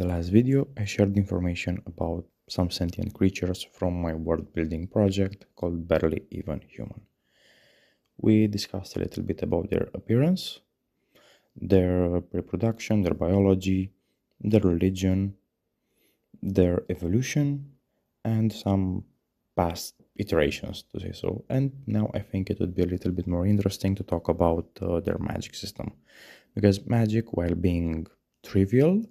the last video, I shared information about some sentient creatures from my world building project called Barely Even Human. We discussed a little bit about their appearance, their reproduction, their biology, their religion, their evolution, and some past iterations, to say so. And now I think it would be a little bit more interesting to talk about their magic system, because magic, while being trivial,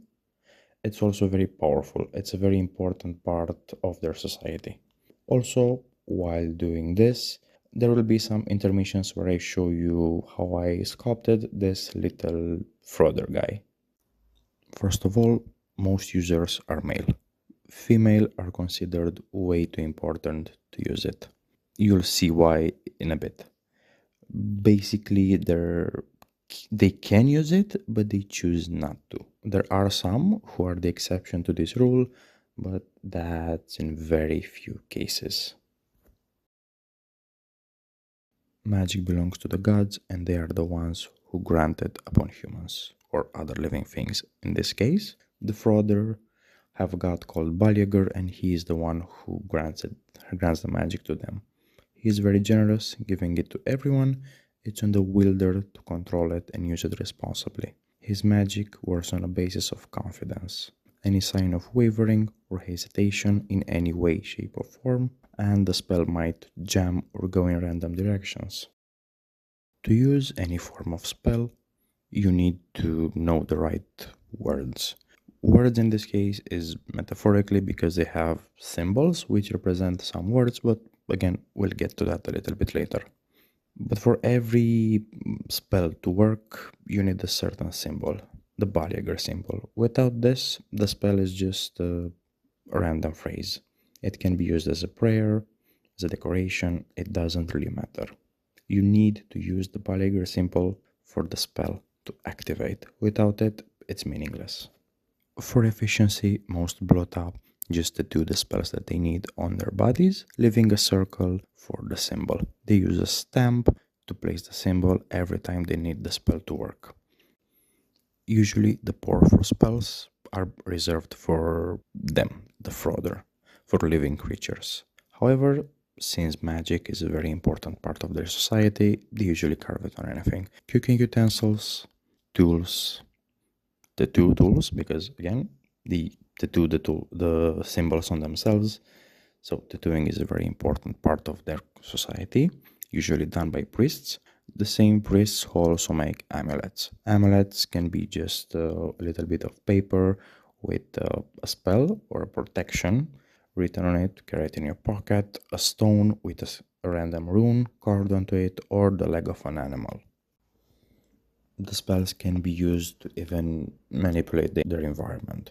it's also very powerful. It's a very important part of their society. Also, while doing this, there will be some intermissions where I show you how I sculpted this little Frothur guy. First of all, most users are male. Female are considered way too important to use it. You'll see why in a bit. Basically, they can use it, but they choose not to. There are some who are the exception to this rule, but that's in very few cases. Magic belongs to the gods, and they are the ones who grant it upon humans or other living things. In this case, the Frothur have a god called Balyagur, and he is the one who grants the magic to them. He is very generous, giving it to everyone. It's on the wielder to control it and use it responsibly. His magic works on a basis of confidence. Any sign of wavering or hesitation in any way, shape or form, and the spell might jam or go in random directions. To use any form of spell, you need to know the right words. Words in this case is metaphorically because they have symbols which represent some words, but again, we'll get to that a little bit later. But for every spell to work, you need a certain symbol, the Balyagur symbol. Without this, the spell is just a random phrase. It can be used as a prayer, as a decoration, it doesn't really matter. You need to use the Balyagur symbol for the spell to activate. Without it, it's meaningless. For efficiency, most blot up just to do the spells that they need on their bodies, leaving a circle for the symbol. They use a stamp to place the symbol every time they need the spell to work. Usually the powerful spells are reserved for them, the Frothur, for living creatures. However, since magic is a very important part of their society, they usually carve it on anything. Cooking utensils, tools, tattoo tools, because again, the symbols on themselves. So tattooing is a very important part of their society, usually done by priests. The same priests who also make amulets. Amulets can be just a little bit of paper with a spell or a protection written on it, carry it in your pocket, a stone with a random rune carved onto it, or the leg of an animal. The spells can be used to even manipulate their environment.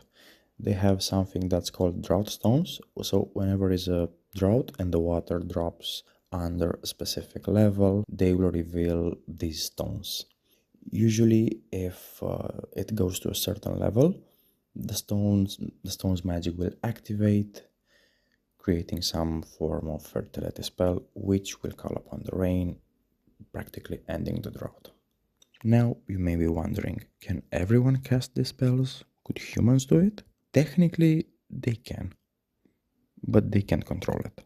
They have something that's called drought stones. So whenever is a drought and the water drops under a specific level, they will reveal these stones. Usually, if it goes to a certain level, the stone's magic will activate, creating some form of fertility spell, which will call upon the rain, practically ending the drought. Now, you may be wondering, can everyone cast these spells? Could humans do it? Technically, they can, but they can't control it.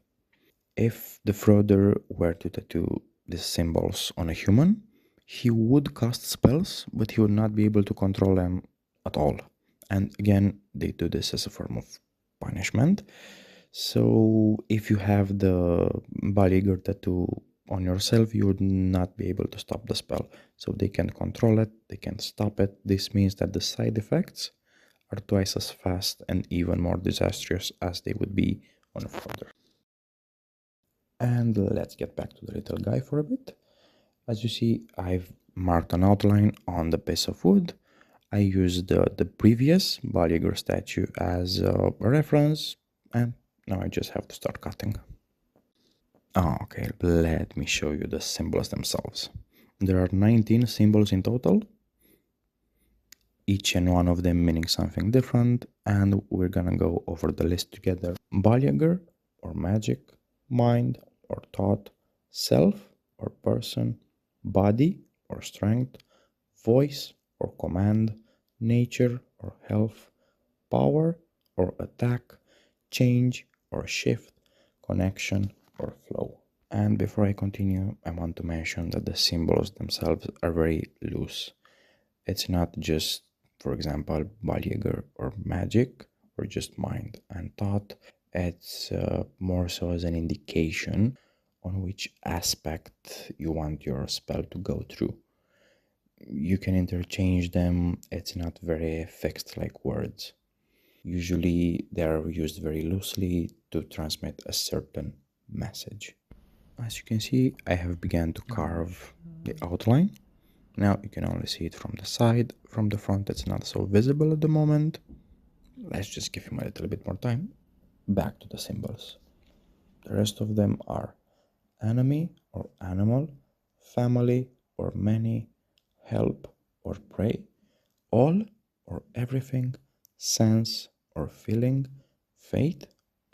If the Frothur were to tattoo these symbols on a human, he would cast spells, but he would not be able to control them at all. And again, they do this as a form of punishment. So if you have the Balyagur tattoo on yourself, you would not be able to stop the spell. So they can control it, they can stop it. This means that the side effects are twice as fast and even more disastrous as they would be on a Frothur. And let's get back to the little guy for a bit. As you see, I've marked an outline on the piece of wood. I used the previous Balyagur statue as a reference, and now I just have to start cutting. Okay, let me show you the symbols themselves. There are 19 symbols in total, each and one of them meaning something different, and we're gonna go over the list together. Balyagur, or magic, mind, or thought, self, or person, body, or strength, voice, or command, nature, or health, power or attack, change or shift, connection or flow. And before I continue, I want to mention that the symbols themselves are very loose. It's not just, for example, Baljager or magic or just mind and thought. It's more so as an indication on which aspect you want your spell to go through. You can interchange them, it's not very fixed like words. Usually they are used very loosely to transmit a certain message. As you can see, I have begun to carve the outline. Now you can only see it from the side. From the front it's not so visible at the moment. Let's just give him a little bit more time. Back to the symbols. The rest of them are enemy or animal, family or many, help or pray, all or everything, sense or feeling, faith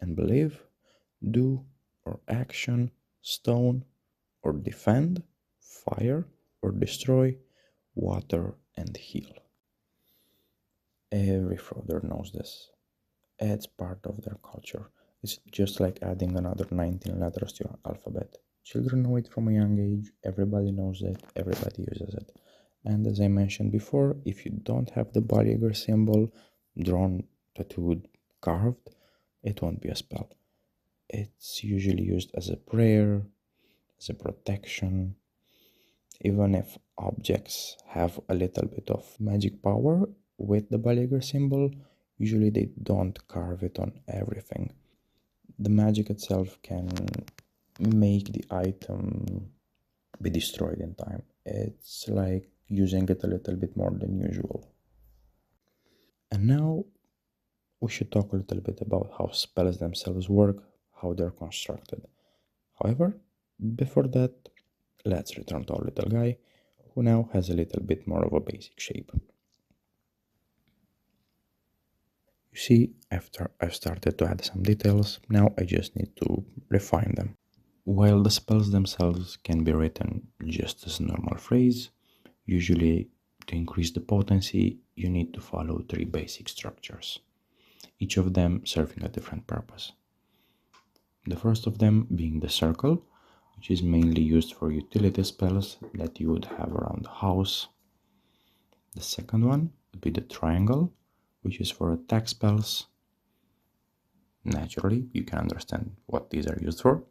and believe, do or action, stone or defend, fire or destroy, water and heal. Every Frothur knows this. It's part of their culture. It's just like adding another 19 letters to your alphabet. Children know it from a young age, everybody knows it, everybody uses it. And as I mentioned before, if you don't have the Baljager symbol drawn, tattooed, carved, it won't be a spell. It's usually used as a prayer, as a protection. Even if objects have a little bit of magic power with the Baljager symbol, usually they don't carve it on everything. The magic itself can make the item be destroyed in time. It's like using it a little bit more than usual. And now we should talk a little bit about how spells themselves work, how they're constructed. However, before that, let's return to our little guy, who now has a little bit more of a basic shape. You see, after I've started to add some details, now I just need to refine them. While the spells themselves can be written just as a normal phrase, usually to increase the potency, you need to follow three basic structures, each of them serving a different purpose. The first of them being the circle, which is mainly used for utility spells that you would have around the house. The second one would be the triangle, which is for attack spells. Naturally, you can understand what these are used for.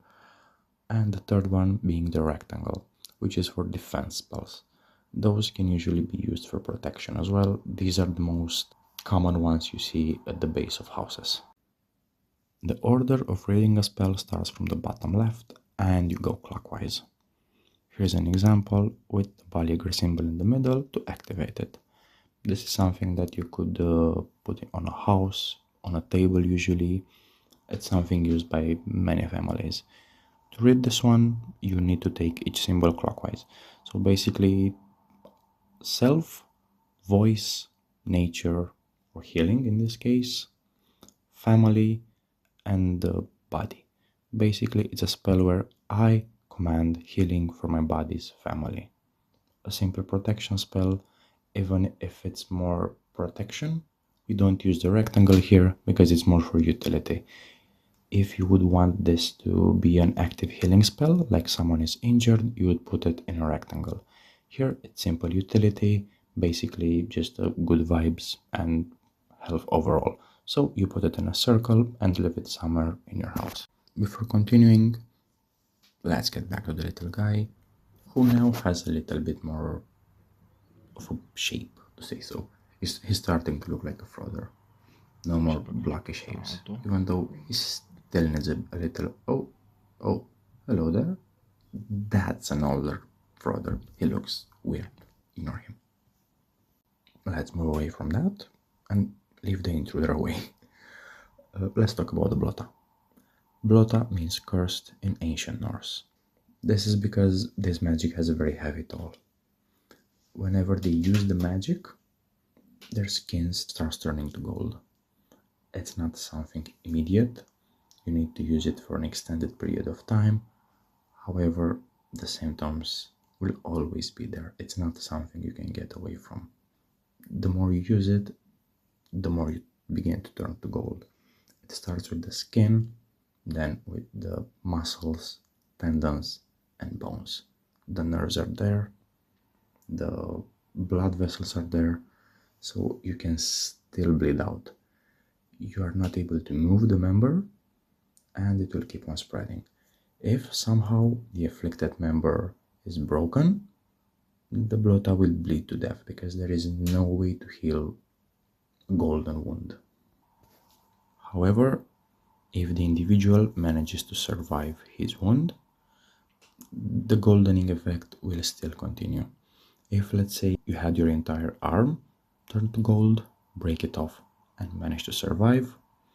And the third one being the rectangle, which is for defense spells. Those can usually be used for protection as well. These are the most common ones you see at the base of houses. The order of reading a spell starts from the bottom left and you go clockwise. Here's an example with the Baljager symbol in the middle to activate it. This is something that you could put on a house, on a table usually. It's something used by many families. To read this one, you need to take each symbol clockwise. So basically, self, voice, nature, or healing in this case, family, and the body. Basically, it's a spell where I command healing for my body's family. A simple protection spell, even if it's more protection, we don't use the rectangle here because it's more for utility. If you would want this to be an active healing spell, like someone is injured, you would put it in a rectangle. Here it's simple utility, basically just good vibes and health overall. So you put it in a circle and leave it somewhere in your house. Before continuing, let's get back to the little guy, who now has a little bit more of a shape, to say so. He's starting to look like a Frothur. No more blocky shapes, even though he still needs a little... Oh, hello there. That's an older Frothur. He looks weird. Ignore him. Let's move away from that and leave the intruder away. Let's talk about the Blotta. Blotta means cursed in ancient Norse. This is because this magic has a very heavy toll. Whenever they use the magic, their skin starts turning to gold. It's not something immediate. You need to use it for an extended period of time. However, the symptoms will always be there. It's not something you can get away from. The more you use it, the more begin to turn to gold. It starts with the skin, then with the muscles, tendons, and bones. The nerves are there, the blood vessels are there, so you can still bleed out. You are not able to move the member, and it will keep on spreading. If somehow the afflicted member is broken, the blota will bleed to death because there is no way to heal a golden wound. However, if the individual manages to survive his wound, the goldening effect will still continue. If, let's say, you had your entire arm turn to gold, break it off, and manage to survive,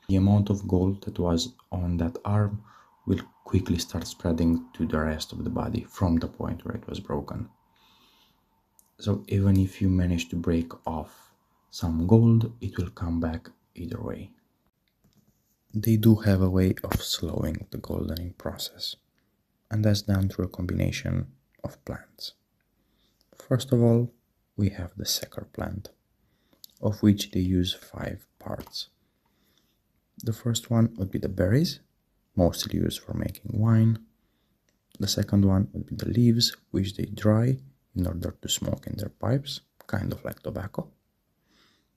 the amount of gold that was on that arm will quickly start spreading to the rest of the body from the point where it was broken. So even if you manage to break off some gold, it will come back either way. They do have a way of slowing the goldening process, and that's done through a combination of plants. First of all, we have the secor plant, of which they use 5 parts. The first one would be the berries, mostly used for making wine. The second one would be the leaves, which they dry in order to smoke in their pipes, kind of like tobacco.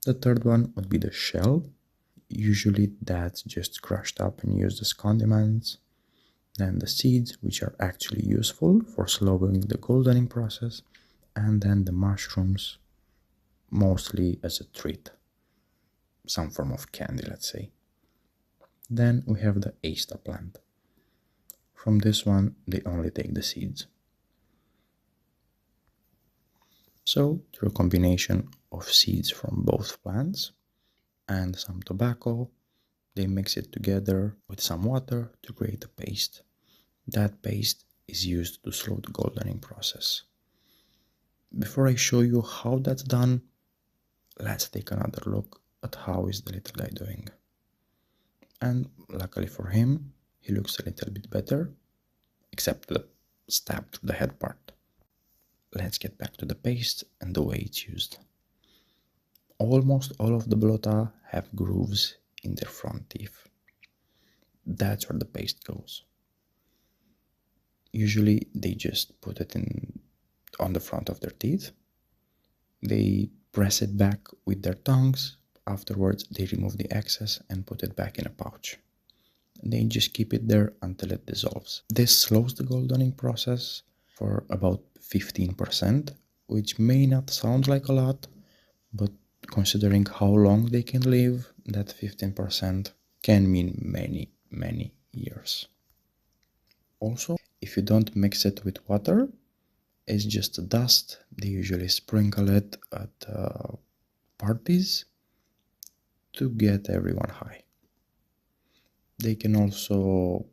The third one would be the shell. Usually that's just crushed up and used as condiments. Then the seeds, which are actually useful for slowing the goldening process. And then the mushrooms, mostly as a treat, some form of candy, let's say. Then we have the asta plant. From this one, they only take the seeds. So, through a combination of seeds from both plants and some tobacco, they mix it together with some water to create a paste. That paste is used to slow the goldening process. Before I show you how that's done, let's take another look at how is the little guy doing. And luckily for him, he looks a little bit better, except the stab to the head part. Let's get back to the paste and the way it's used. Almost all of the blota have grooves in their front teeth. That's where the paste goes. Usually they just put it on the front of their teeth. They press it back with their tongues. Afterwards, they remove the excess and put it back in a pouch. They just keep it there until it dissolves. This slows the goldening process for about 15%, which may not sound like a lot, but considering how long they can live, that 15% can mean many, many years. Also, if you don't mix it with water, it's just dust. They usually sprinkle it at parties to get everyone high. They can also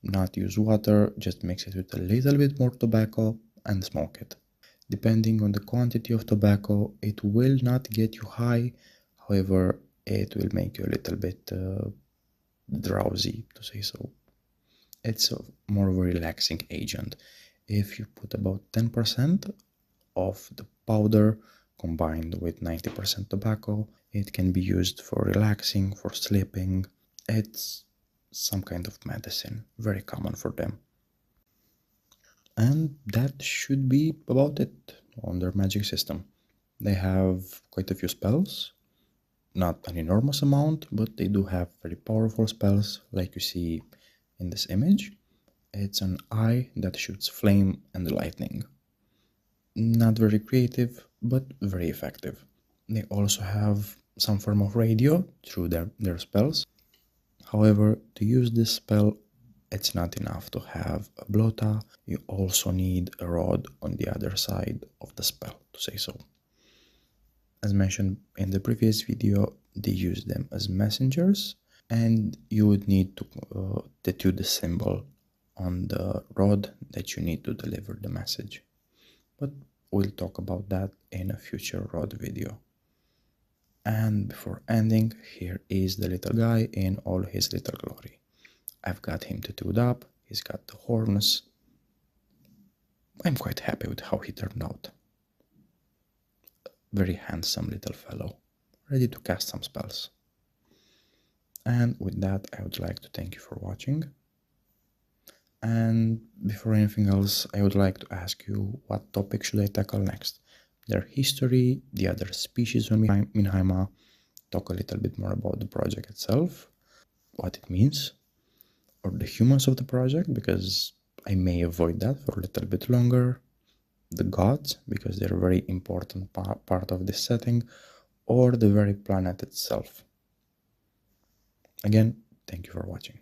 not use water, just mix it with a little bit more tobacco and smoke it. Depending on the quantity of tobacco, it will not get you high, however, it will make you a little bit drowsy, to say so. It's a more of a relaxing agent. If you put about 10% of the powder combined with 90% tobacco, it can be used for relaxing, for sleeping. It's some kind of medicine, very common for them. And that should be about it on their magic system. They have quite a few spells, not an enormous amount, but they do have very powerful spells, like you see in this image. It's an eye that shoots flame and lightning. Not very creative, but very effective. They also have some form of radio through their spells. However, to use this spell, it's not enough to have a blota. You also need a rod on the other side of the spell, to say so. As mentioned in the previous video, they use them as messengers, and you would need to tattoo the symbol on the rod that you need to deliver the message. But we'll talk about that in a future rod video. And before ending, here is the little guy in all his little glory. I've got him tattooed up, he's got the horns. I'm quite happy with how he turned out. Very handsome little fellow, ready to cast some spells. And with that, I would like to thank you for watching. And before anything else, I would like to ask you, what topic should I tackle next? Their history, the other species on Minhaima, talk a little bit more about the project itself, what it means, or the humans of the project, because I may avoid that for a little bit longer, the gods, because they're a very important part of this setting, or the very planet itself. Again, thank you for watching.